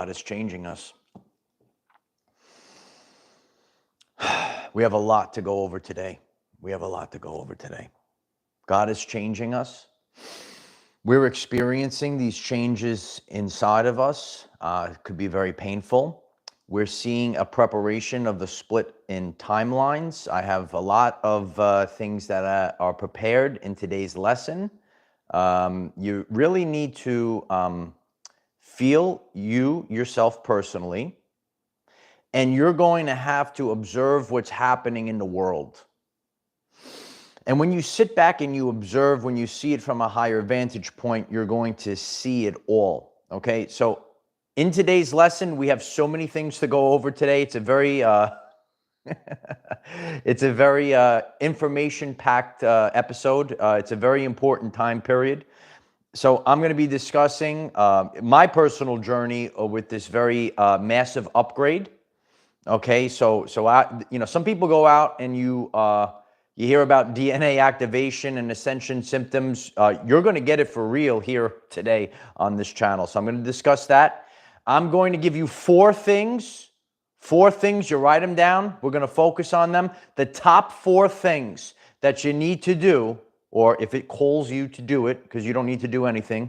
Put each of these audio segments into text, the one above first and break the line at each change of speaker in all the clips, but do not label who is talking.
God is changing us. We have a lot to go over today. God is changing us. We're experiencing these changes inside of us. It could be very painful. We're seeing a preparation of the split in timelines. I have a lot of things that are prepared in today's lesson. You really need to feel yourself personally, and you're going to have to observe what's happening in the world. And when you sit back and you observe, when you see it from a higher vantage point, you're going to see it all, okay? So in today's lesson, we have so many things to go over today. It's a very, information-packed episode. It's a very important time period. So I'm going to be discussing my personal journey with this very massive upgrade. Okay, so some people go out and you hear about DNA activation and Ascension Symptoms. You're going to get it for real here today on this channel. So I'm going to discuss that. I'm going to give you four things. You write them down. We're going to focus on them. The top 4 things that you need to do, or if it calls you to do it, because you don't need to do anything,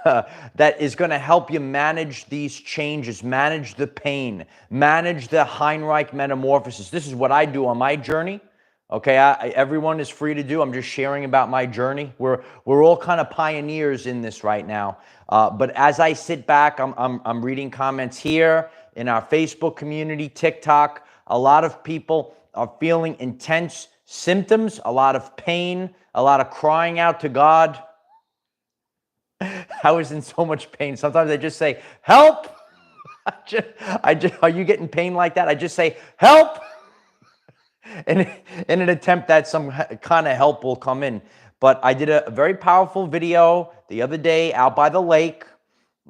that is going to help you manage these changes, manage the pain, manage the Heinrich metamorphosis. This is what I do on my journey. Okay, everyone is free to do. I'm just sharing about my journey. We're all kind of pioneers in this right now. But as I sit back, I'm reading comments here in our Facebook community, TikTok. A lot of people are feeling intense symptoms, a lot of pain, a lot of crying out to God. I was in so much pain. Sometimes I just say, help. Are you getting pain like that? I just say, help. And in an attempt that some kind of help will come in. But I did a very powerful video the other day out by the lake.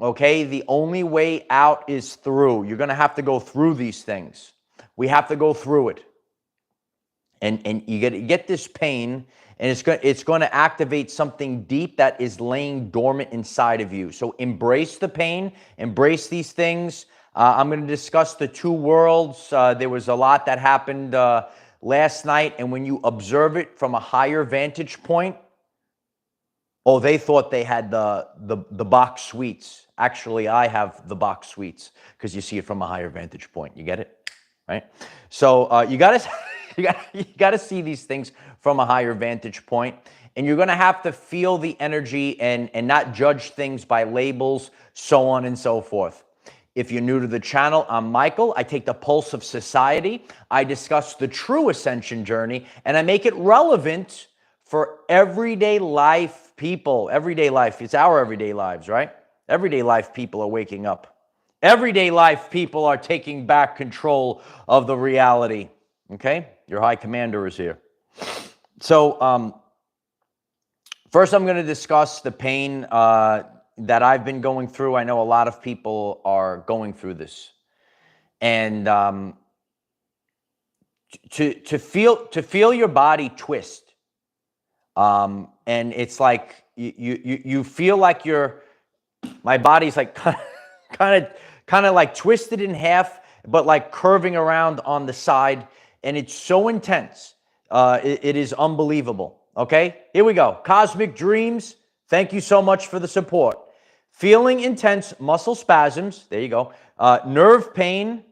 Okay, the only way out is through. You're going to have to go through these things. We have to go through it. And you get this pain, and it's going to activate something deep that is laying dormant inside of you. So embrace the pain, embrace these things. I'm going to discuss the 2 worlds. There was a lot that happened last night, and when you observe it from a higher vantage point, oh, they thought they had the box suites. Actually, I have the box suites because you see it from a higher vantage point. You get it, right? So you gotta see these things from a higher vantage point, and you're gonna have to feel the energy and not judge things by labels, so on and so forth. If you're new to the channel, I'm Michael. I take the pulse of society. I discuss the true ascension journey, and I make it relevant for everyday life people. Everyday life. It's our everyday lives, right? Everyday life people are waking up. Everyday life people are taking back control of the reality. Okay? Your high commander is here. So, first I'm going to discuss the pain that I've been going through. I know a lot of people are going through this, and to feel your body twist, and it's like you feel like my body's like kind of like twisted in half, but like curving around on the side, and it's so intense. It is unbelievable. Okay, here we go. Cosmic Dreams. Thank you so much for the support. Feeling intense muscle spasms. There you go. Nerve pain.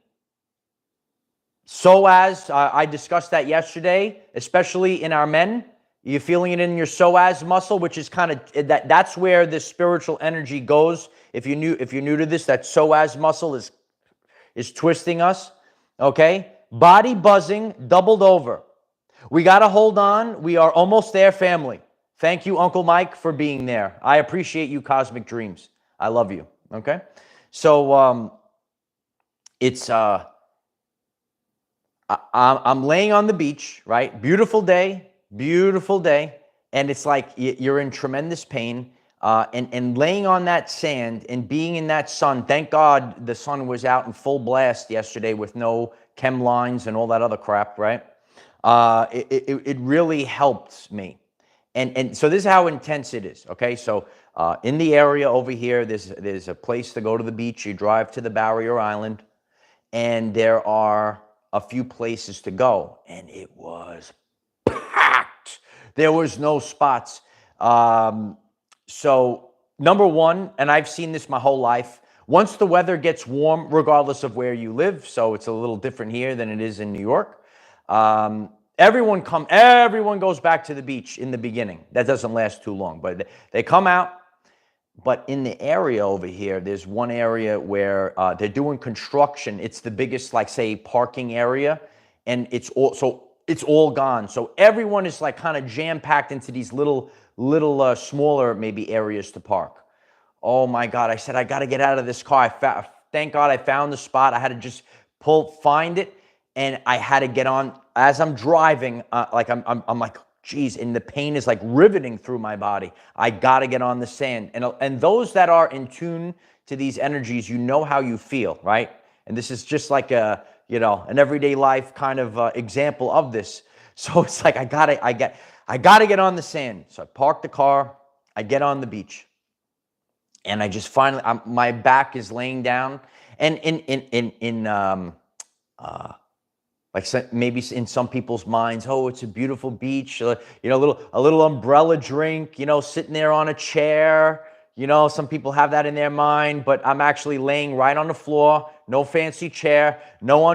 Psoas. I discussed that yesterday, especially in our men. You're feeling it in your psoas muscle, which is kind of that's where the spiritual energy goes. If you're new to this, that psoas muscle is twisting us. Okay. Body buzzing, doubled over. We got to hold on. We are almost there, family. Thank you, Uncle Mike, for being there. I appreciate you, Cosmic Dreams. I love you. Okay? So, I'm laying on the beach, right? Beautiful day. And it's like you're in tremendous pain. And laying on that sand and being in that sun. Thank God the sun was out in full blast yesterday with no chem lines and all that other crap, right? It really helped me. And so this is how intense it is, okay? So in the area over here, there's a place to go to the beach. You drive to the barrier island, and there are a few places to go, and it was packed. There was no spots. So number one, and I've seen this my whole life, once the weather gets warm, regardless of where you live, so it's a little different here than it is in New York, everyone goes back to the beach in the beginning. That doesn't last too long, but they come out. But in the area over here, there's one area where they're doing construction. It's the biggest, like, say, parking area, and it's all gone. So everyone is like kind of jam-packed into these little smaller maybe areas to park. Oh my God, I said, I got to get out of this car. Thank God I found the spot. I had to just find it, and I had to get on. As I'm driving, like I'm like, geez, and the pain is like riveting through my body. I got to get on the sand. And those that are in tune to these energies, you know how you feel, right? And this is just like an everyday life kind of example of this. So it's like, I gotta get on the sand. So I park the car, I get on the beach, and I just finally, my back is laying down, and like maybe in some people's minds, oh, it's a beautiful beach, a little umbrella drink, sitting there on a chair. Some people have that in their mind, but I'm actually laying right on the floor, no fancy chair, no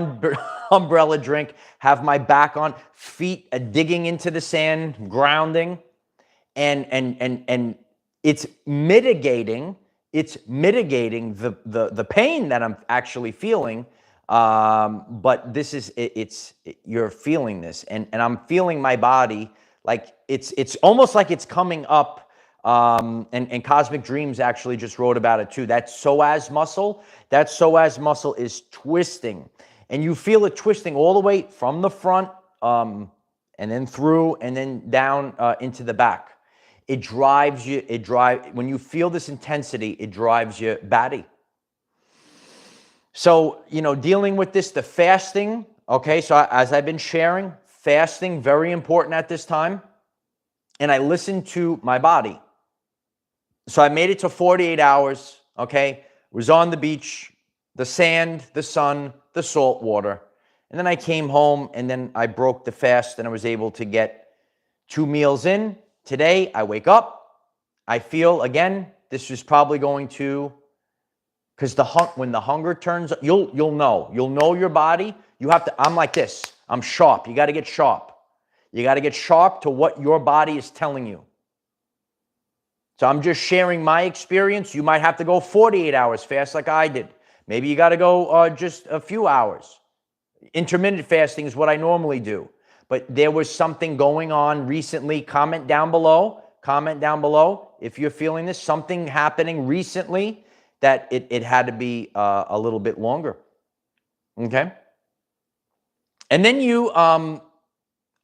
umbrella drink, have my back on, feet digging into the sand, grounding, and it's mitigating the pain that I'm actually feeling. But this is, you're feeling this, and I'm feeling my body, like it's almost like it's coming up. And Cosmic Dreams actually just wrote about it too. That psoas muscle is twisting, and you feel it twisting all the way from the front, and then through, and then down into the back. It drives you. When you feel this intensity, it drives you batty. So, dealing with this, the fasting, okay, so as I've been sharing, fasting, very important at this time. And I listened to my body. So I made it to 48 hours, okay, was on the beach, the sand, the sun, the salt water. And then I came home, and then I broke the fast, and I was able to get 2 meals in. Today, I wake up, I feel, again, this is probably going to, because when the hunger turns, you'll know your body. You have to, I'm like this, I'm sharp. You got to get sharp. You got to get sharp to what your body is telling you. So I'm just sharing my experience. You might have to go 48 hours fast like I did. Maybe you got to go just a few hours. Intermittent fasting is what I normally do. But there was something going on recently. Comment down below. Comment down below if you're feeling this. Something happening recently that it had to be a little bit longer. Okay? And then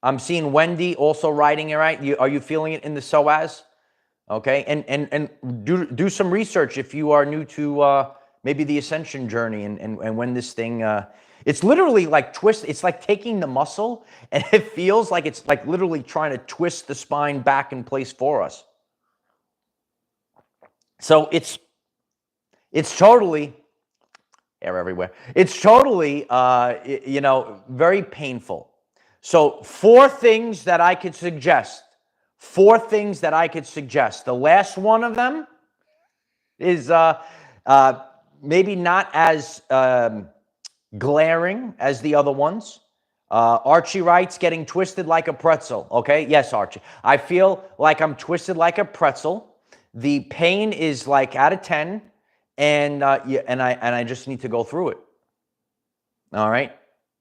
I'm seeing Wendy also writing it, right? Are you feeling it in the psoas? Okay? And do some research if you are new to maybe the Ascension journey and when this thing, it's literally like twist. It's like taking the muscle, and it feels like it's like literally trying to twist the spine back in place for us. So it's totally, air everywhere. It's totally, very painful. So 4 things that I could suggest. 4 things that I could suggest. The last one of them is maybe not as glaring as the other ones. Archie writes, getting twisted like a pretzel. Okay, yes, Archie. I feel like I'm twisted like a pretzel. The pain is like out of 10, and I just need to go through it. All right,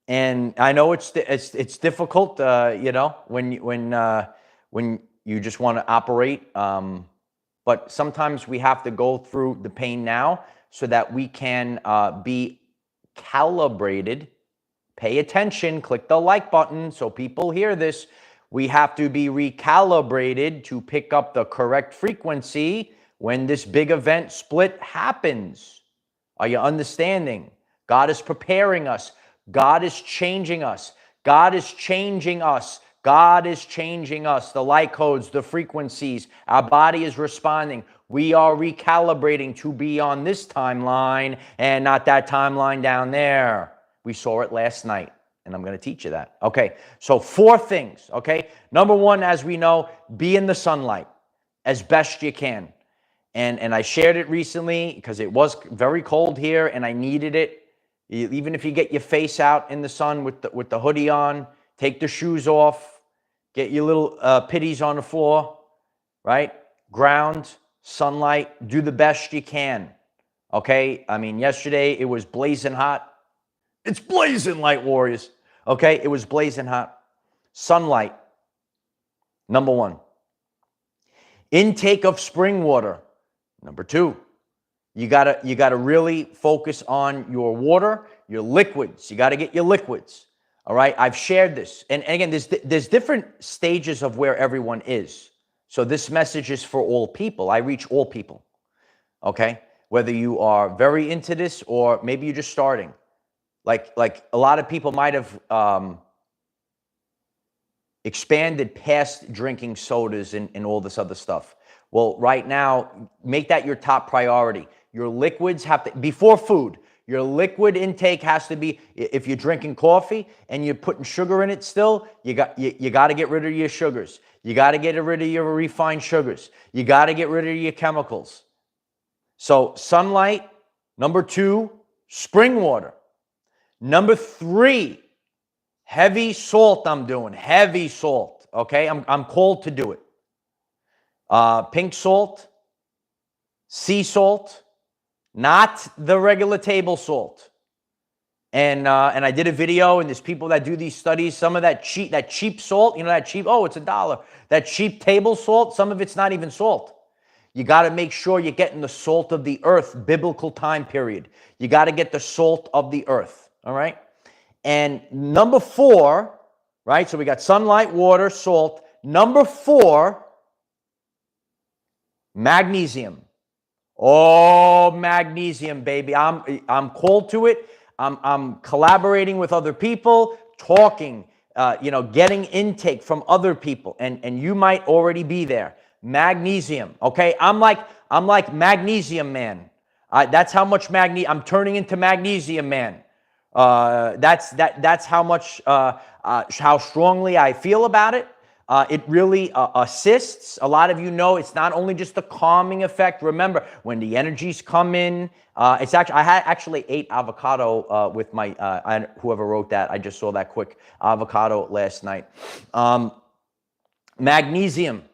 and I know it's difficult, when you just want to operate, but sometimes we have to go through the pain now so that we can be calibrated. Pay attention, click the like button so people hear this. We have to be recalibrated to pick up the correct frequency when this big event split happens. Are you understanding? God is preparing us. God is changing us. God is changing us. God is changing us, the light codes, the frequencies. Our body is responding. We are recalibrating to be on this timeline and not that timeline down there. We saw it last night, and I'm going to teach you that. Okay, so 4 things, okay? Number 1, as we know, be in the sunlight as best you can. And I shared it recently because it was very cold here and I needed it. Even if you get your face out in the sun with the hoodie on, take the shoes off, get your little pitties on the floor, right? Ground, sunlight, do the best you can, okay? I mean, yesterday it was blazing hot. It's blazing, Light Warriors, okay? It was blazing hot. Sunlight, number 1. Intake of spring water. Number 2, you gotta really focus on your water, your liquids. You gotta get your liquids. All right, I've shared this, and again, there's different stages of where everyone is. So this message is for all people. I reach all people. Okay, whether you are very into this or maybe you're just starting. Like a lot of people might have expanded past drinking sodas and all this other stuff. Well, right now, make that your top priority. Your liquids have to, before food, your liquid intake has to be, if you're drinking coffee and you're putting sugar in it still, you got to get rid of your sugars. You got to get rid of your refined sugars. You got to get rid of your chemicals. So sunlight, number 2, spring water. Number 3, heavy salt I'm doing, heavy salt, okay? I'm called to do it. Pink salt, sea salt, not the regular table salt. And I did a video, and there's people that do these studies. Some of that cheap salt, that cheap, oh, it's $1. That cheap table salt, some of it's not even salt. You got to make sure you're getting the salt of the earth, biblical time period. You got to get the salt of the earth, all right? And number 4, right? So we got sunlight, water, salt. Number 4, magnesium. Oh, magnesium, baby. I'm called to it. I'm collaborating with other people, talking, getting intake from other people, and you might already be there. Magnesium, okay? I'm like magnesium man. That's how much I'm turning into magnesium man. That's how much how strongly I feel about it. It really assists. A lot of you know it's not only just the calming effect. Remember, when the energies come in, it's actually, I actually ate avocado with my, whoever wrote that, I just saw that quick avocado last night. Magnesium,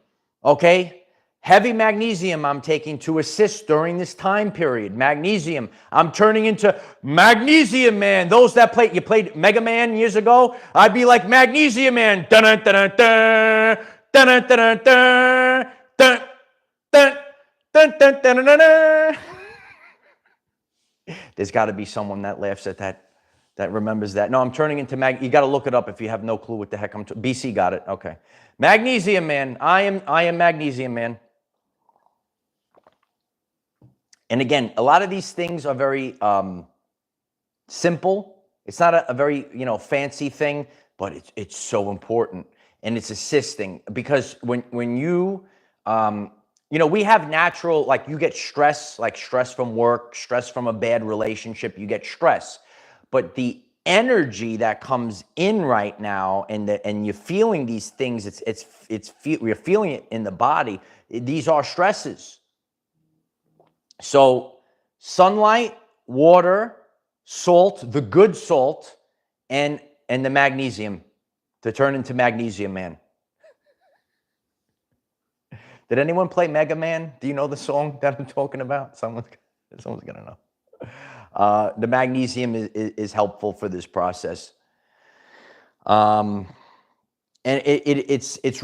okay? Heavy magnesium I'm taking to assist during this time period. Magnesium. I'm turning into Magnesium Man. Those that you played Mega Man years ago, I'd be like Magnesium Man. Dun dun dun dun dun dun dun dun dun dun dun dun dun dun dun. There's got to be someone that laughs at that remembers that. No, I'm turning into you got to look it up if you have no clue what the heck I'm BC got it. Okay. Magnesium Man. I am Magnesium Man. And again, a lot of these things are very simple. It's not a very fancy thing, but it's so important, and it's assisting because when you we have natural, like you get stress, like stress from work, stress from a bad relationship, you get stress, but the energy that comes in right now, and you're feeling these things, we're feeling it in the body. These are stresses. So sunlight, water, salt, the good salt, and the magnesium to turn into Magnesium Man. Did anyone play Mega Man? Do you know the song that I'm talking about? Someone's gonna know. The magnesium is helpful for this process. And it's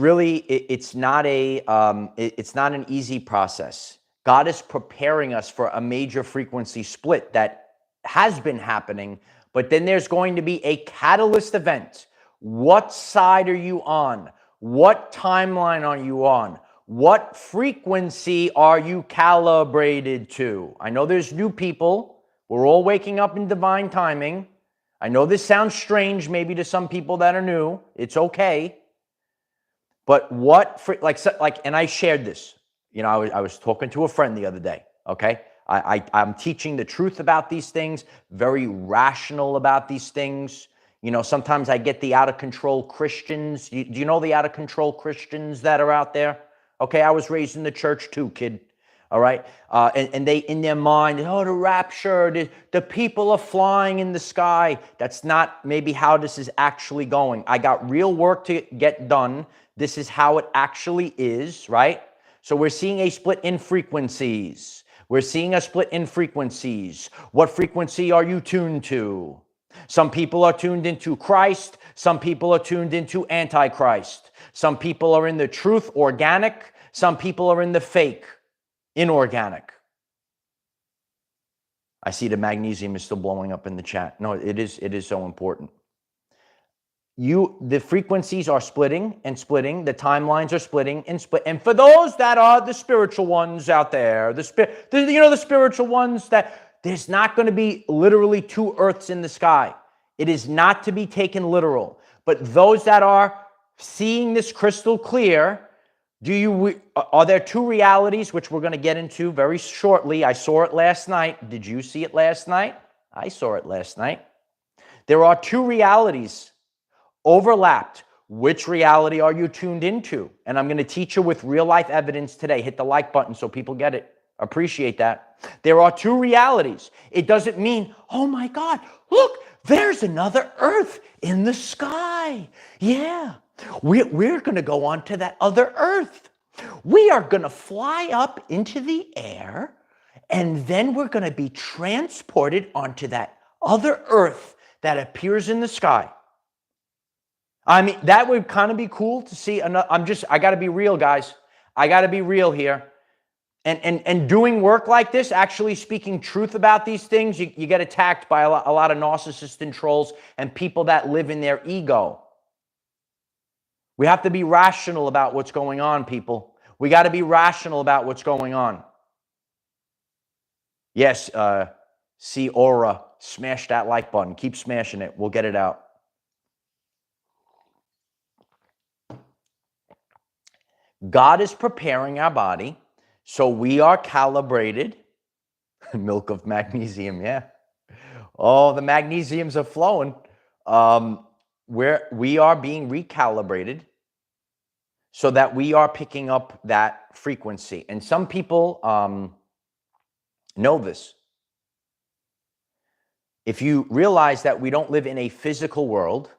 not an easy process. God is preparing us for a major frequency split that has been happening, but then there's going to be a catalyst event. What side are you on? What timeline are you on? What frequency are you calibrated to? I know there's new people. We're all waking up in divine timing. I know this sounds strange maybe to some people that are new. It's okay. But what, and I shared this. You know, I was talking to a friend the other day, okay? I'm teaching the truth about these things, very rational about these things. You know, sometimes I get the out-of-control Christians. Do you know the out-of-control Christians that are out there? Okay, I was raised in the church too, kid. All right? And they, in their mind, oh, the rapture, the people are flying in the sky. That's not maybe how this is actually going. I got real work to get done. This is how it actually is, right? So we're seeing a split in frequencies. We're seeing a split in frequencies. What frequency are you tuned to? Some people are tuned into Christ. Some people are tuned into Antichrist. Some people are in the truth, organic. Some people are in the fake, inorganic. I see the magnesium is still blowing up in the chat. No, it is so important. The frequencies are splitting and splitting. The timelines are splitting and split. And for those that are the spiritual ones out there, the spiritual ones that there's not going to be literally two earths in the sky. It is not to be taken literal. But those that are seeing this crystal clear, are there two realities, which we're going to get into very shortly? I saw it last night. Did you see it last night? I saw it last night. There are two realities overlapped. Which reality are you tuned into? And I'm going to teach you with real life evidence today. Hit the like button so people get it. Appreciate that. There are two realities. It doesn't mean, oh my God, look, there's another Earth in the sky. Yeah, we're going to go on to that other Earth. We are going to fly up into the air, and then we're going to be transported onto that other Earth that appears in the sky. I mean, that would kind of be cool to see. I got to be real, guys. I got to be real here. And doing work like this, actually speaking truth about these things, you get attacked by a lot of narcissists and trolls and people that live in their ego. We have to be rational about what's going on, people. We got to be rational about what's going on. Yes, see Aura, smash that like button. Keep smashing it. We'll get it out. God is preparing our body. So we are calibrated. Milk of magnesium, yeah. Oh, the magnesiums are flowing. We are being recalibrated so that we are picking up that frequency. And some people know this. If you realize that we don't live in a physical world,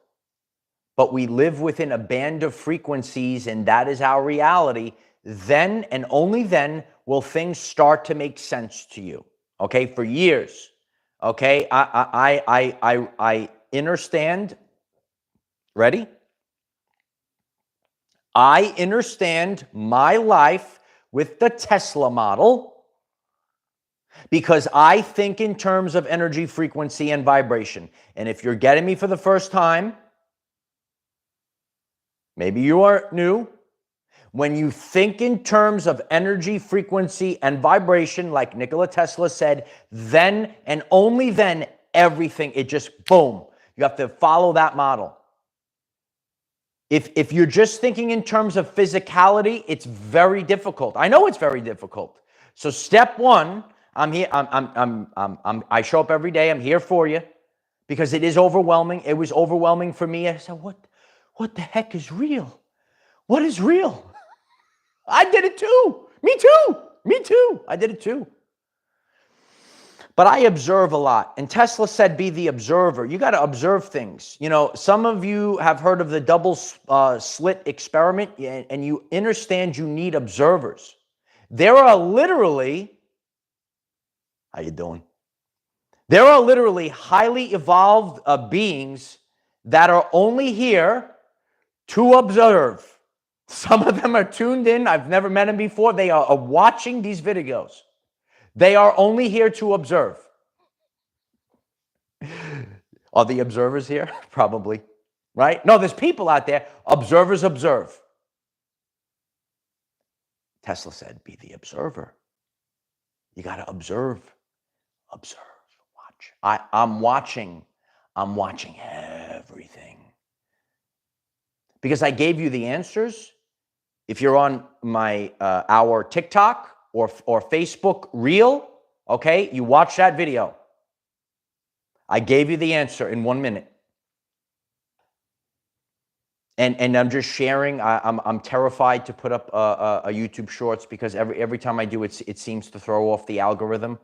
but we live within a band of frequencies, and that is our reality, then and only then will things start to make sense to you. Okay, for years. Okay, I understand. Ready? I understand my life with the Tesla model because I think in terms of energy, frequency, and vibration. And if you're getting me for the first time, maybe you are new. When you think in terms of energy, frequency, and vibration, like Nikola Tesla said, then and only then everything, it just boom. You have to follow that model. If you're just thinking in terms of physicality, it's very difficult. I know it's very difficult. So step one, I'm here. I show up every day. I'm here for you because it is overwhelming. It was overwhelming for me. I said, what the heck is real? What is real? I did it too. Me too. I did it too. But I observe a lot. And Tesla said, be the observer. You got to observe things. You know, some of you have heard of the double slit experiment, and you understand you need observers. There are literally, how you doing? There are literally highly evolved beings that are only here to observe. Some of them are tuned in. I've never met them before. They are watching these videos. They are only here to observe. Are the observers here? Probably. Right? No, there's people out there. Observers observe. Tesla said, be the observer. You got to observe. Observe. Watch. I'm watching. I'm watching everything. Because I gave you the answers. if you're on my our TikTok or Facebook Reel, okay, you watch that video. I gave you the answer in 1 minute. And I'm just sharing. I'm terrified to put up a YouTube Shorts because every time I do it seems to throw off the algorithm.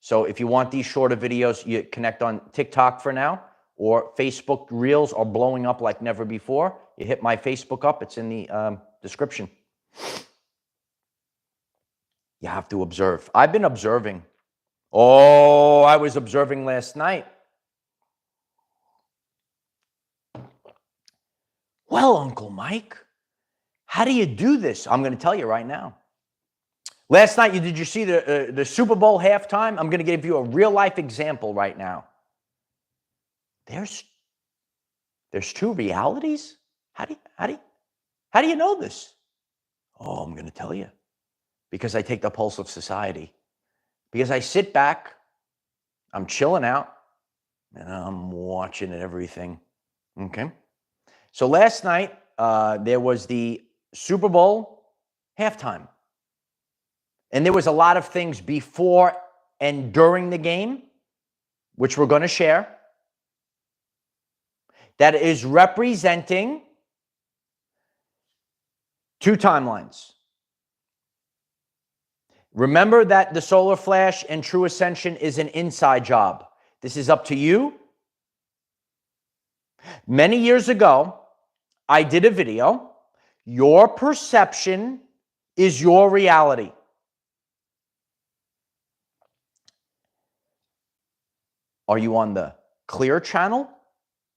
So if you want these shorter videos, you connect on TikTok for now, or Facebook Reels are blowing up like never before. You hit my Facebook up. It's in the description. You have to observe. I've been observing. Oh, I was observing last night. Well, Uncle Mike, how do you do this? I'm going to tell you right now. Last night, did you see the Super Bowl halftime? I'm going to give you a real life example right now. There's two realities. How do you know this? Oh, I'm going to tell you. Because I take the pulse of society. Because I sit back, I'm chilling out, and I'm watching everything. Okay? So last night, there was the Super Bowl halftime. And there was a lot of things before and during the game, which we're going to share, that is representing two timelines. Remember that the solar flash and true ascension is an inside job. This is up to you. Many years ago, I did a video. Your perception is your reality. Are you on the clear channel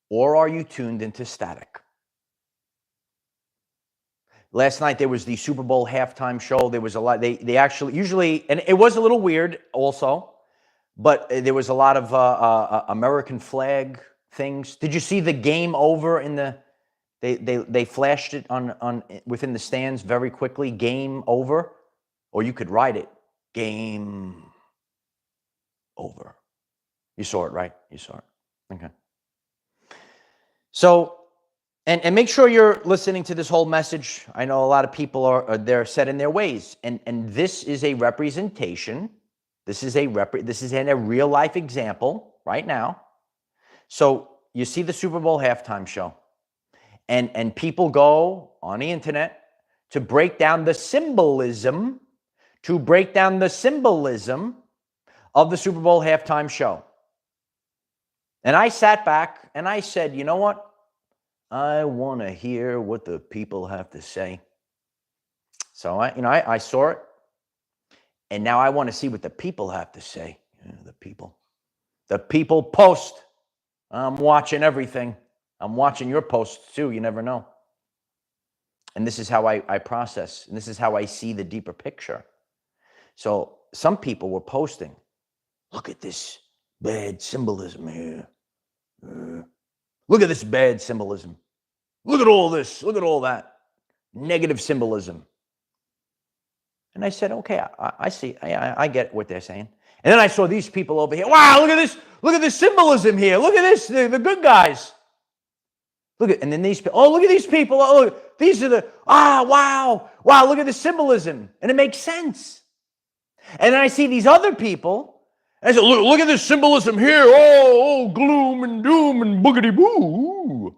or are you tuned into static? Last night there was the Super Bowl halftime show. There was a lot. They actually usually, and it was a little weird also, but there was a lot of American flag things. Did you see the game over in the? They flashed it on within the stands very quickly. Game over, or you could write it. Game over. You saw it, right? You saw it. Okay. So, and make sure you're listening to this whole message. I know a lot of people are they're set in their ways, and this is a representation. This is a real life example right now. So you see the Super Bowl halftime show, and people go on the internet to break down the symbolism, of the Super Bowl halftime show. And I sat back and I said, you know what? I want to hear what the people have to say. So I saw it, and now I want to see what the people have to say. The people post. I'm watching everything. I'm watching your posts too. You never know. And this is how I process, and this is how I see the deeper picture. So some people were posting, look at this bad symbolism here. Look at this bad symbolism. Look at all this. Look at all that. Negative symbolism. And I said, okay, I see. I get what they're saying. And then I saw these people over here. Wow, look at this. Look at this symbolism here. Look at this. The good guys. And then these people. Oh, look at these people. Oh, look, these are wow. Look at the symbolism. And it makes sense. And then I see these other people. And I said, look at this symbolism here. Oh, gloom and doom and boogity boo.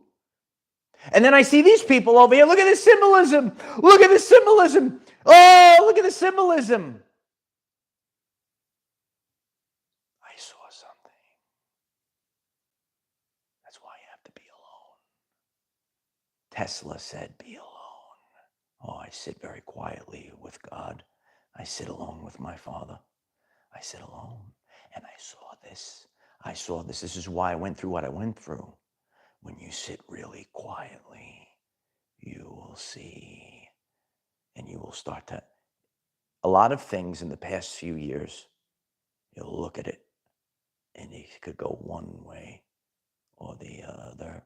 And then I see these people over here. Look at this symbolism. Look at the symbolism. Oh, look at the symbolism. I saw something. That's why you have to be alone. Tesla said, be alone. Oh, I sit very quietly with God. I sit alone with my Father. I sit alone. And I saw this. This is why I went through what I went through. When you sit really quietly, you will see, and you will start to, a lot of things in the past few years, you'll look at it, and it could go one way or the other.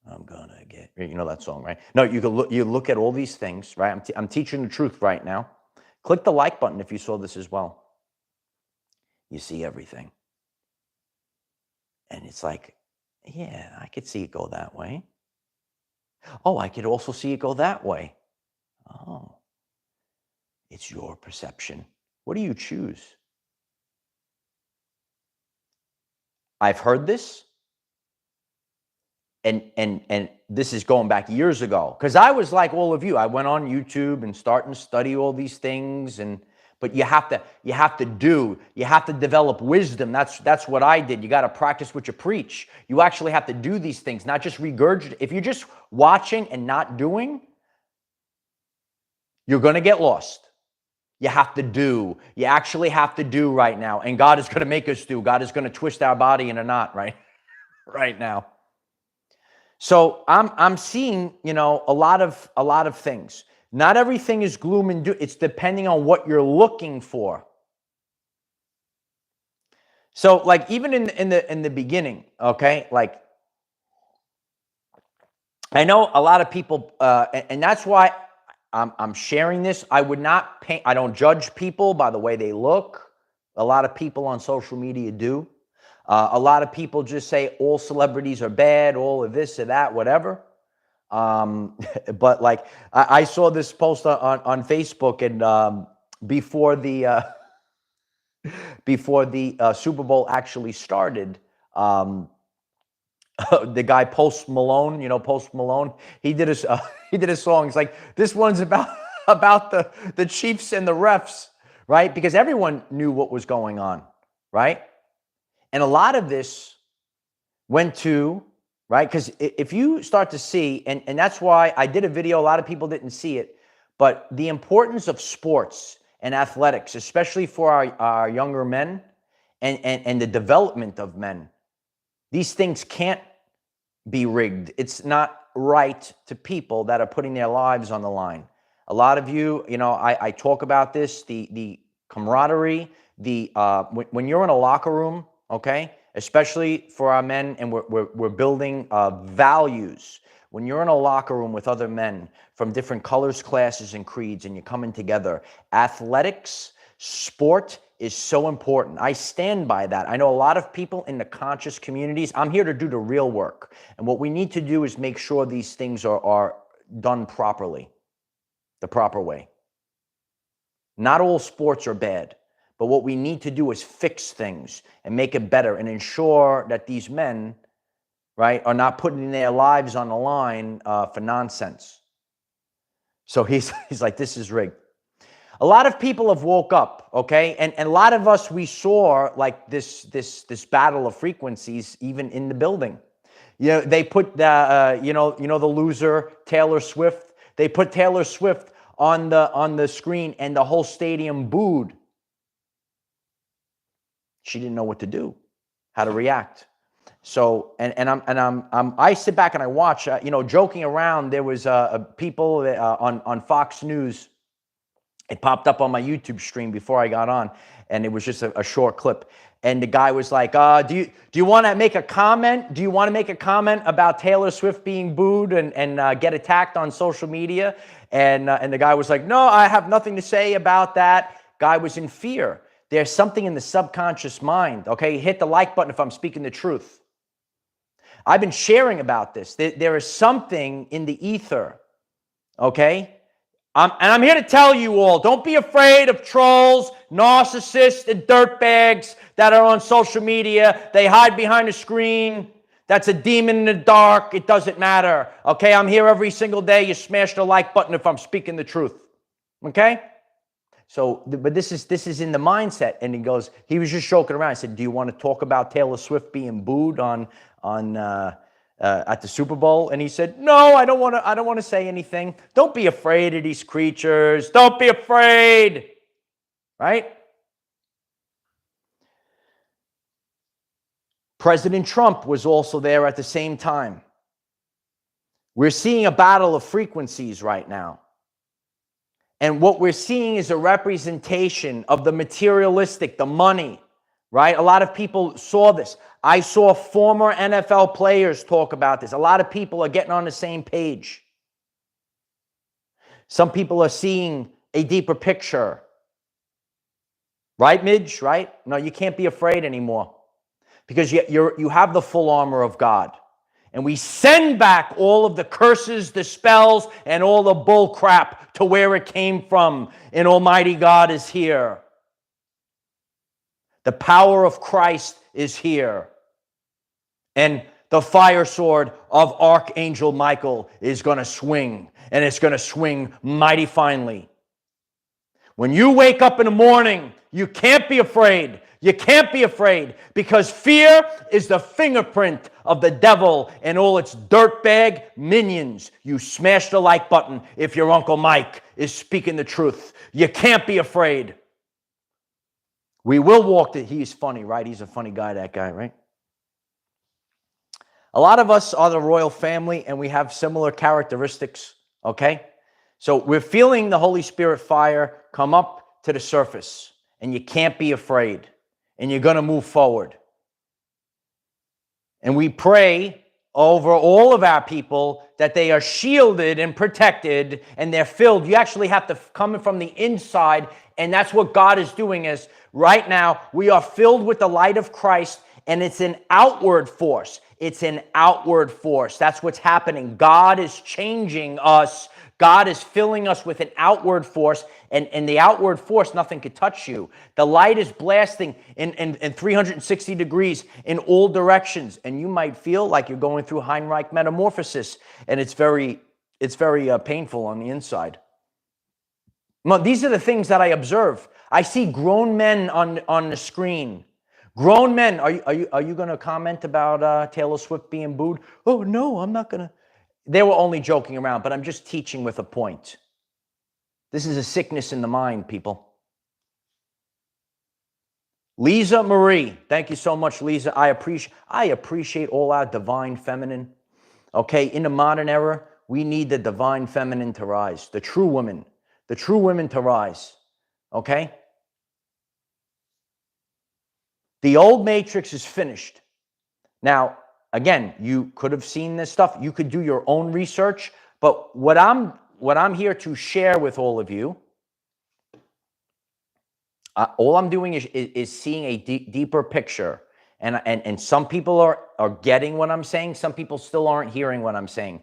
I'm gonna get, you know that song, right? No, you look at all these things, right? I'm teaching the truth right now. Click the like button if you saw this as well. You see everything. And it's like, yeah, I could see it go that way. Oh, I could also see it go that way. Oh. It's your perception. What do you choose? I've heard this, and this is going back years ago, because I was like all of you. I went on YouTube and starting to study all these things, but you have to develop wisdom. That's what I did. You got to practice what you preach. You actually have to do these things, not just regurgitate. If you're just watching and not doing, you're going to get lost. You have to do. You actually have to do right now. And God is going to make us do. God is going to twist our body in a knot right now. So I'm seeing, a lot of things. Not everything is gloom and doom. It's depending on what you're looking for. So like even in the beginning, okay, like I know a lot of people, and that's why I'm sharing this. I would not paint. I don't judge people by the way they look. A lot of people on social media do. A lot of people just say all celebrities are bad, all of this or that, whatever. But like I saw this post on Facebook, and before the Super Bowl actually started, the guy Post Malone, Post Malone, he did a song. It's like, this one's about the Chiefs and the refs, right? Because everyone knew what was going on, right? And a lot of this went to, right? Because if you start to see, and that's why I did a video, a lot of people didn't see it, but the importance of sports and athletics, especially for our younger men and the development of men. These things can't be rigged. It's not right to people that are putting their lives on the line. A lot of you, I talk about this, the camaraderie, when you're in a locker room, okay, especially for our men, and we're building values. When you're in a locker room with other men from different colors, classes, and creeds, and you're coming together, athletics, sport is so important. I stand by that. I know a lot of people in the conscious communities. I'm here to do the real work. And what we need to do is make sure these things are done properly, the proper way. Not all sports are bad, but what we need to do is fix things and make it better and ensure that these men, right, are not putting their lives on the line for nonsense. So he's like, this is rigged. A lot of people have woke up, okay? And a lot of us, we saw like this battle of frequencies even in the building. They put the, the loser, Taylor Swift. They put Taylor Swift on the screen and the whole stadium booed. She didn't know what to do, how to react. So, I sit back and I watch, joking around. There was people on Fox News. It popped up on my YouTube stream before I got on, and it was just a short clip. And the guy was like, do you want to make a comment? Do you want to make a comment about Taylor Swift being booed and get attacked on social media? And the guy was like, no, I have nothing to say about that. Guy was in fear. There's something in the subconscious mind, okay? Hit the like button if I'm speaking the truth. I've been sharing about this. There is something in the ether, okay? I'm here to tell you all, don't be afraid of trolls, narcissists, and dirtbags that are on social media. They hide behind a screen. That's a demon in the dark. It doesn't matter. Okay, I'm here every single day. You smash the like button if I'm speaking the truth. Okay? So, but this is in the mindset. And he was just joking around. I said, do you want to talk about Taylor Swift being booed at the Super Bowl? And he said, no, I don't want to say anything. Don't be afraid of these creatures. Don't be afraid. Right? President Trump was also there at the same time. We're seeing a battle of frequencies right now. And what we're seeing is a representation of the materialistic, the money, right? A lot of people saw this. I saw former NFL players talk about this. A lot of people are getting on the same page. Some people are seeing a deeper picture. Right, Midge? Right? No, you can't be afraid anymore because you have the full armor of God. And we send back all of the curses, the spells, and all the bull crap to where it came from. And Almighty God is here. The power of Christ is here. And the fire sword of Archangel Michael is going to swing. And it's going to swing mighty finely. When you wake up in the morning, you can't be afraid. You can't be afraid, because fear is the fingerprint of the devil and all its dirtbag minions. You smash the like button if your Uncle Mike is speaking the truth. You can't be afraid. We will walk the... He's funny, right? He's a funny guy, that guy, right? A lot of us are the royal family, and we have similar characteristics, okay? So we're feeling the Holy Spirit fire come up to the surface, and you can't be afraid. And you're going to move forward. And we pray over all of our people that they are shielded and protected, and they're filled. You actually have to come from the inside, and that's what God is doing. Is right now we are filled with the light of Christ, and it's an outward force. It's an outward force. That's what's happening. God is changing us. God is filling us with an outward force, and the outward force, nothing could touch you. The light is blasting in 360 degrees in all directions, and you might feel like you're going through Heinrich metamorphosis, and it's very painful on the inside. These are the things that I observe. I see grown men on the screen. Grown men. Are you going to comment about Taylor Swift being booed? Oh no, I'm not going to. They were only joking around, but I'm just teaching with a point. This is a sickness in the mind, people. Lisa Marie, thank you so much, Lisa. I appreciate all our divine feminine. Okay, in the modern era, we need the divine feminine to rise, the true women to rise. Okay? The old matrix is finished. Now, again, you could have seen this stuff. You could do your own research. But what I'm here to share with all of you, all I'm doing is seeing a deeper picture. And some people are getting what I'm saying. Some people still aren't hearing what I'm saying.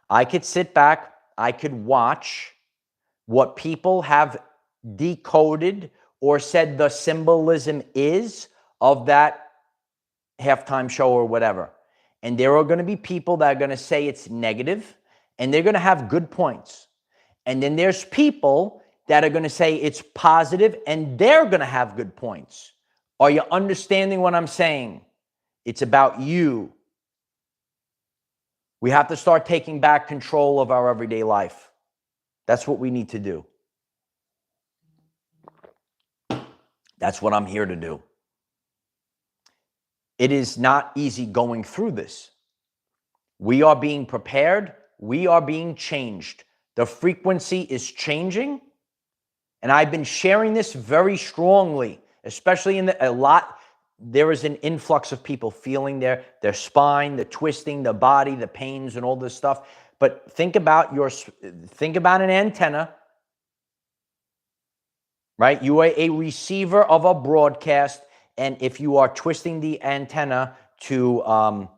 I could sit back. I could watch what people have decoded or said the symbolism is of that halftime show or whatever. And there are going to be people that are going to say it's negative, and they're going to have good points. And then there's people that are going to say it's positive, and they're going to have good points. Are you understanding what I'm saying? It's about you. We have to start taking back control of our everyday life. That's what we need to do. That's what I'm here to do. It is not easy going through this. We are being prepared. We are being changed. The frequency is changing. And I've been sharing this very strongly, especially there is an influx of people feeling their spine, the twisting, the body, the pains, and all this stuff. But think about an antenna, right? You are a receiver of a broadcast. And if you are twisting the antenna to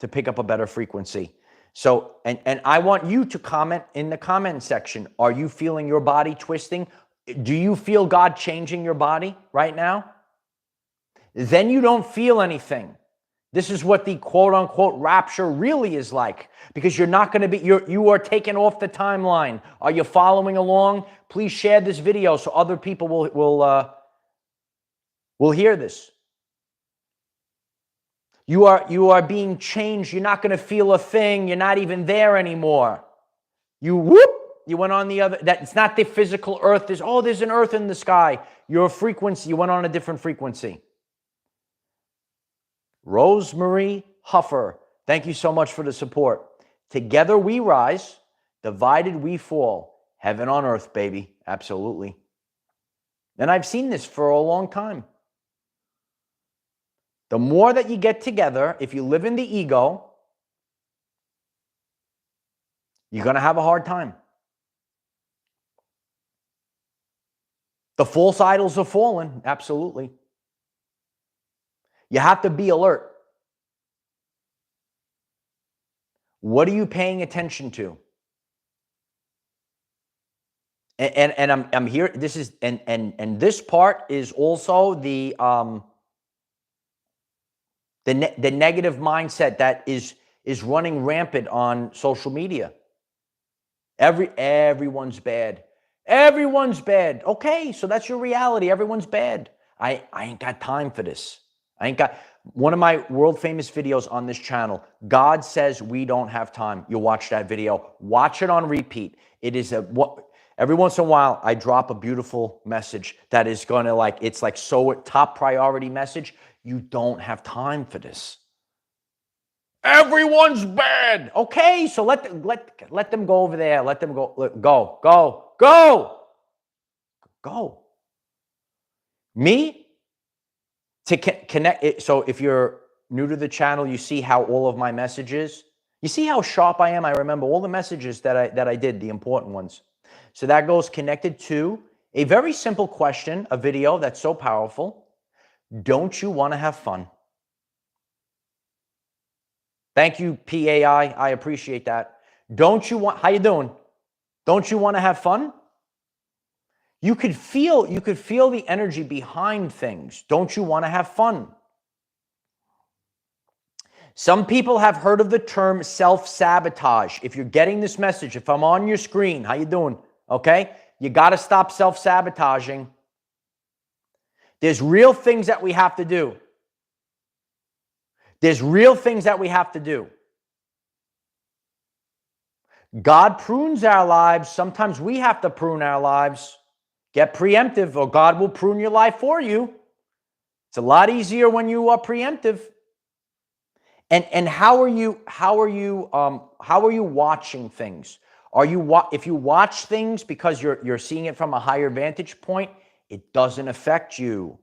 pick up a better frequency. So, and I want you to comment in the comment section. Are you feeling your body twisting? Do you feel God changing your body right now? Then you don't feel anything. This is what the quote unquote rapture really is like, because you're not going to be, you are taken off the timeline. Are you following along? Please share this video so other people will hear this. You are being changed. You're not going to feel a thing. You're not even there anymore. You went on the other. It's not the physical earth. There's an earth in the sky. Your frequency, you went on a different frequency. Rosemary Huffer, thank you so much for the support. Together we rise, divided we fall. Heaven on earth, baby. Absolutely. And I've seen this for a long time. The more that you get together, if you live in the ego, you're going to have a hard time. The false idols have fallen. Absolutely. You have to be alert. What are you paying attention to? And I'm here. This is and this part is also the negative mindset that is running rampant on social media. Everyone's bad. Everyone's bad. Okay, so that's your reality. Everyone's bad. I ain't got time for this. I ain't got one of my world famous videos on this channel. God says we don't have time. You watch that video. Watch it on repeat. It is every once in a while I drop a beautiful message that is going to it's like so top priority message. You don't have time for this. Everyone's bad. Okay, so let them go over there. Let them go. Me to connect it. So if you're new to the channel, you see how all of my messages. You see how sharp I am. I remember all the messages that I did, the important ones. So that goes connected to a very simple question, a video that's so powerful. Don't you want to have fun? Thank you, PAI. I appreciate that. Don't you want, how you doing? Don't you want to have fun? You could feel the energy behind things. Don't you want to have fun? Some people have heard of the term self-sabotage. If you're getting this message, if I'm on your screen, how you doing? Okay? You got to stop self-sabotaging. There's real things that we have to do. There's real things that we have to do. God prunes our lives. Sometimes we have to prune our lives. Get preemptive, or God will prune your life for you. It's a lot easier when you are preemptive. And how are you watching things? If you watch things because you're seeing it from a higher vantage point, it doesn't affect you.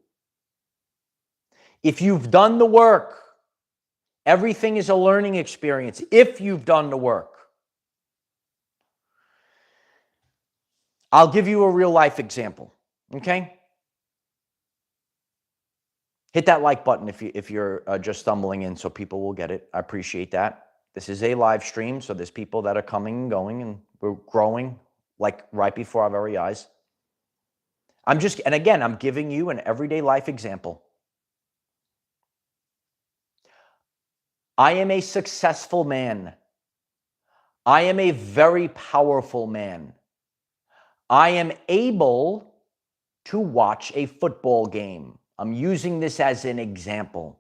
If you've done the work, everything is a learning experience. If you've done the work. I'll give you a real life example, okay? Hit that like button if you're just stumbling in so people will get it. I appreciate that. This is a live stream, so there's people that are coming and going, and we're growing like right before our very eyes. And again, I'm giving you an everyday life example. I am a successful man. I am a very powerful man. I am able to watch a football game. I'm using this as an example.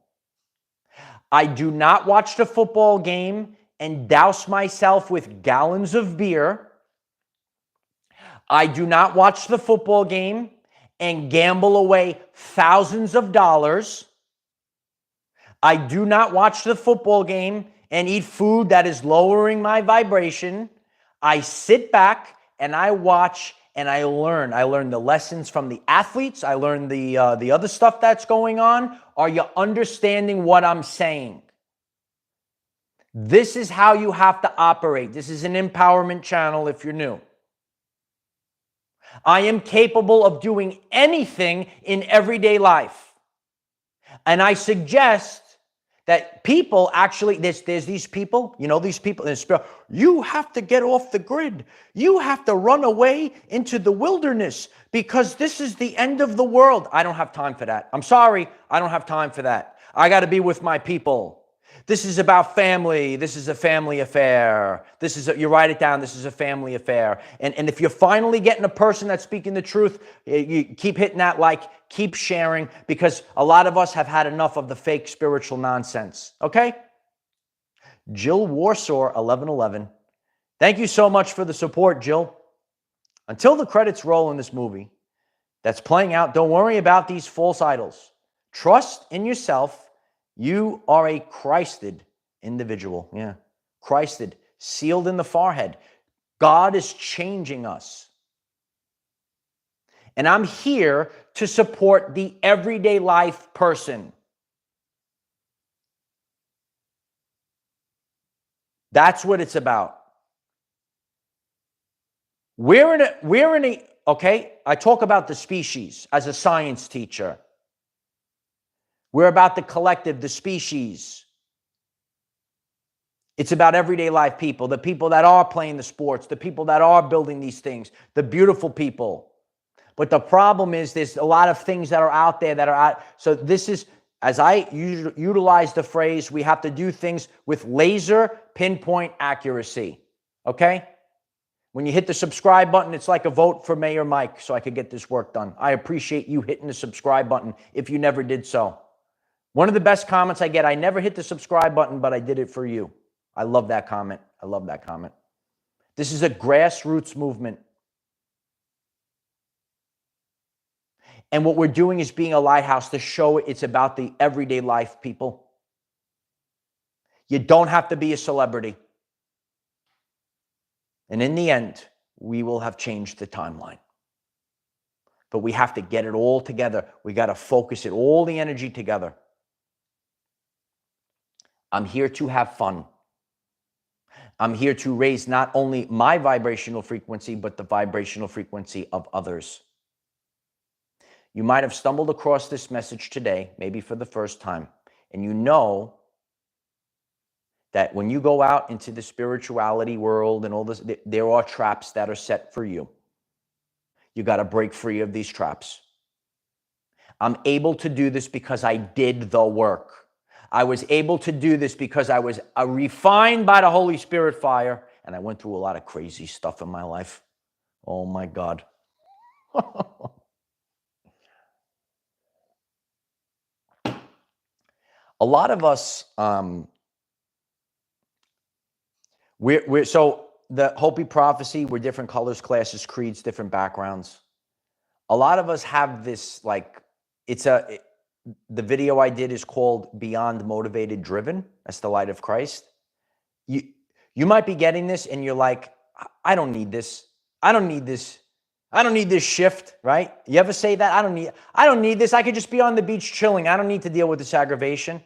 I do not watch the football game and douse myself with gallons of beer. I do not watch the football game and gamble away thousands of dollars. I do not watch the football game and eat food that is lowering my vibration. I sit back and I watch and I learn. I learn the lessons from the athletes. I learn the other stuff that's going on. Are you understanding what I'm saying? This is how you have to operate. This is an empowerment channel if you're new. I am capable of doing anything in everyday life. And I suggest that people actually, there's these people, these people, you have to get off the grid. You have to run away into the wilderness because this is the end of the world. I don't have time for that. I'm sorry. I don't have time for that. I got to be with my people. This is about family. This is a family affair. You write it down. This is a family affair. And if you're finally getting a person that's speaking the truth, you keep hitting that like, keep sharing, because a lot of us have had enough of the fake spiritual nonsense. Okay? Jill Warsaw, 1111. Thank you so much for the support, Jill. Until the credits roll in this movie that's playing out, don't worry about these false idols. Trust in yourself. You are a Christed individual. Yeah. Christed, sealed in the forehead. God is changing us. And I'm here to support the everyday life person. That's what it's about. Okay, I talk about the species as a science teacher. We're about the collective, the species. It's about everyday life people, the people that are playing the sports, the people that are building these things, the beautiful people. But the problem is there's a lot of things that are out there that are out. So this is, as I utilize the phrase, we have to do things with laser pinpoint accuracy. Okay? When you hit the subscribe button, it's like a vote for Mayor Mike so I could get this work done. I appreciate you hitting the subscribe button if you never did so. One of the best comments I get, I never hit the subscribe button, but I did it for you. I love that comment. I love that comment. This is a grassroots movement. And what we're doing is being a lighthouse to show it's about the everyday life, people. You don't have to be a celebrity. And in the end, we will have changed the timeline. But we have to get it all together. We got to focus it, all the energy together. I'm here to have fun. I'm here to raise not only my vibrational frequency, but the vibrational frequency of others. You might have stumbled across this message today, maybe for the first time, and you know that when you go out into the spirituality world and all this, there are traps that are set for you. You got to break free of these traps. I'm able to do this because I did the work. I was able to do this because I was refined by the Holy Spirit fire, and I went through a lot of crazy stuff in my life. Oh my God. A lot of us, so the Hopi prophecy, we're different colors, classes, creeds, different backgrounds. A lot of us have this, like, the video I did is called Beyond Motivated Driven. That's the light of Christ. You might be getting this and you're like, I don't need this. I don't need this. I don't need this shift, right? You ever say that? I don't need this. I could just be on the beach chilling. I don't need to deal with this aggravation.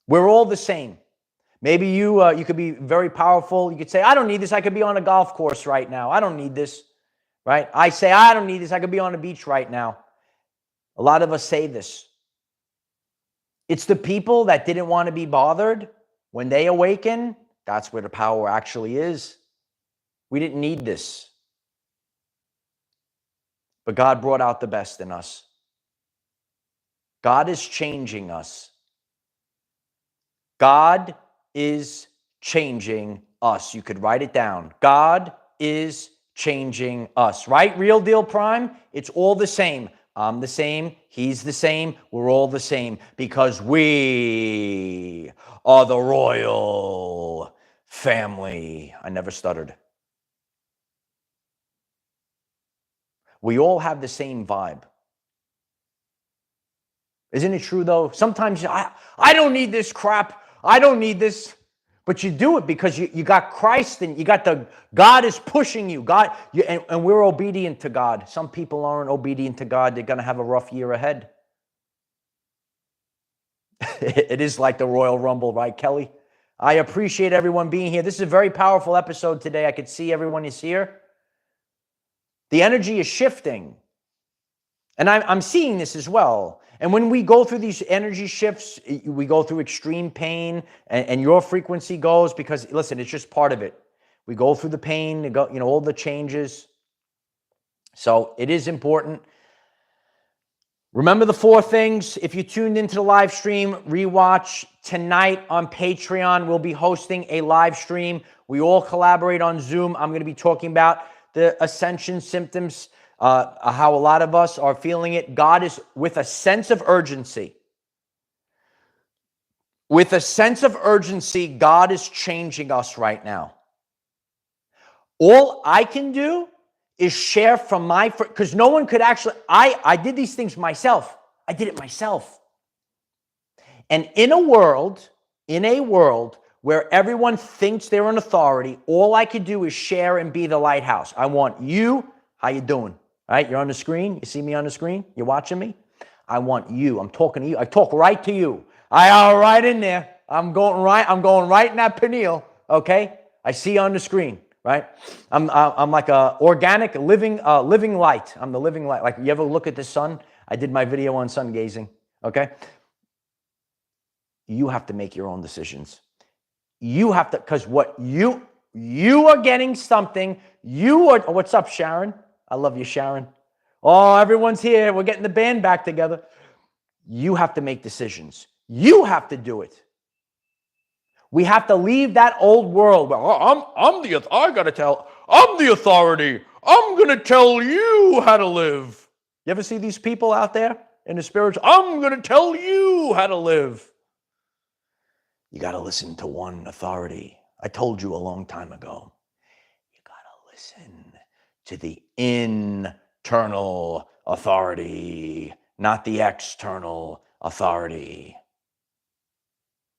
We're all the same. Maybe you could be very powerful. You could say, I don't need this. I could be on a golf course right now. I don't need this, right? I say, I don't need this. I could be on a beach right now. A lot of us say this. It's the people that didn't want to be bothered. When they awaken, that's where the power actually is. We didn't need this. But God brought out the best in us. God is changing us. God is changing us. You could write it down. God is changing us, right? Real deal prime. It's all the same. I'm the same. He's the same. We're all the same because we are the royal family. I never stuttered. We all have the same vibe. Isn't it true though? Sometimes I don't need this crap. I don't need this. But you do it because you got Christ and you got God is pushing you. And we're obedient to God. Some people aren't obedient to God. They're going to have a rough year ahead. It is like the Royal Rumble, right, Kelly? I appreciate everyone being here. This is a very powerful episode today. I could see everyone is here. The energy is shifting. And I'm seeing this as well. And when we go through these energy shifts, we go through extreme pain and your frequency goes because, listen, it's just part of it. We go through the pain, all the changes. So it is important. Remember the 4 things. If you tuned into the live stream, rewatch tonight on Patreon. We'll be hosting a live stream. We all collaborate on Zoom. I'm going to be talking about the Ascension Symptoms. How a lot of us are feeling it. God is with a sense of urgency. With a sense of urgency, God is changing us right now. All I can do is share from because no one could actually, I did these things myself. I did it myself. And in a world where everyone thinks they're an authority, all I could do is share and be the lighthouse. I want you, how you doing? All right, you're on the screen. You see me on the screen? You're watching me? I want you. I'm talking to you. I talk right to you. I are right in there. I'm going right in that pineal. Okay? I see you on the screen, right? I'm like a organic living light. I'm the living light. Like you ever look at the sun? I did my video on sun gazing. Okay? You have to make your own decisions. You have to, because what you are getting something. You are, what's up, Sharon? I love you, Sharon. Oh, everyone's here. We're getting the band back together. You have to make decisions. You have to do it. We have to leave that old world. Well, I'm the authority. I'm going to tell you how to live. You ever see these people out there in the spiritual? I'm going to tell you how to live. You got to listen to one authority. I told you a long time ago. You got to listen to the internal authority, not the external authority.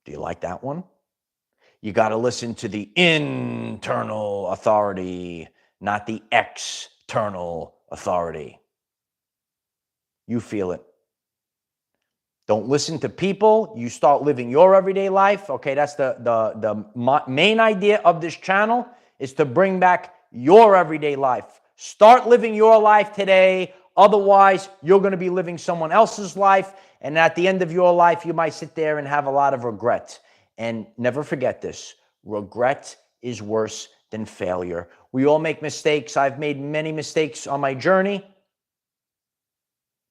Do you like that one? You got to listen to the internal authority, not the external authority. You feel it. Don't listen to people. You start living your everyday life. Okay, that's the main idea of this channel, is to bring back your everyday life. Start living your life today. Otherwise, you're going to be living someone else's life. And at the end of your life, you might sit there and have a lot of regret. And never forget this. Regret is worse than failure. We all make mistakes. I've made many mistakes on my journey.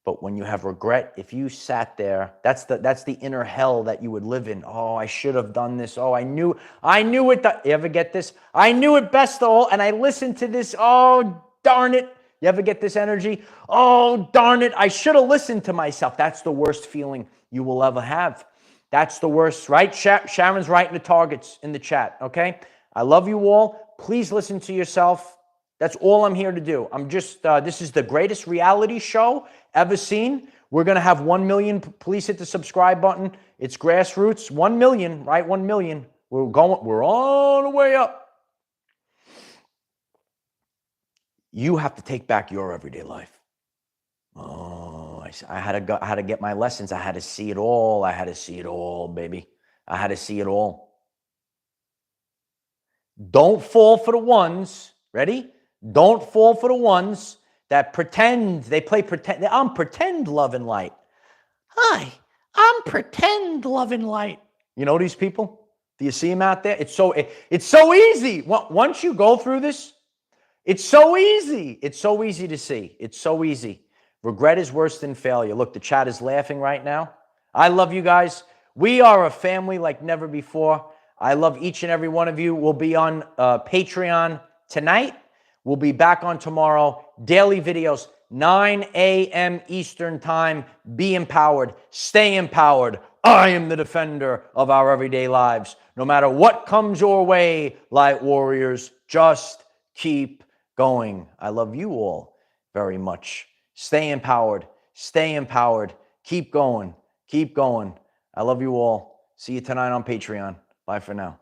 But when you have regret, if you sat there, that's the inner hell that you would live in. Oh, I should have done this. Oh, I knew it. You ever get this? I knew it best of all, and I listened to this. Oh, darn it. You ever get this energy? Oh, darn it. I should have listened to myself. That's the worst feeling you will ever have. That's the worst, right? Sharon's writing the targets in the chat, okay? I love you all. Please listen to yourself. That's all I'm here to do. I'm just, this is the greatest reality show ever seen. We're going to have 1 million. Please hit the subscribe button. It's grassroots. 1 million, right? 1 million. We're on the way up. You have to take back your everyday life. Oh, I had to get my lessons. I had to see it all. I had to see it all, baby. I had to see it all. Don't fall for the ones. Ready? Don't fall for the ones that pretend. They play pretend. I'm pretend love and light. Hi, I'm pretend love and light. You know these people? Do you see them out there? It's so easy. Once you go through this, it's so easy. It's so easy to see. It's so easy. Regret is worse than failure. Look, the chat is laughing right now. I love you guys. We are a family like never before. I love each and every one of you. We'll be on Patreon tonight. We'll be back on tomorrow. Daily videos, 9 a.m. Eastern time. Be empowered. Stay empowered. I am the defender of our everyday lives. No matter what comes your way, light warriors, just keep going. I love you all very much. Stay empowered. Stay empowered. Keep going. Keep going. I love you all. See you tonight on Patreon. Bye for now.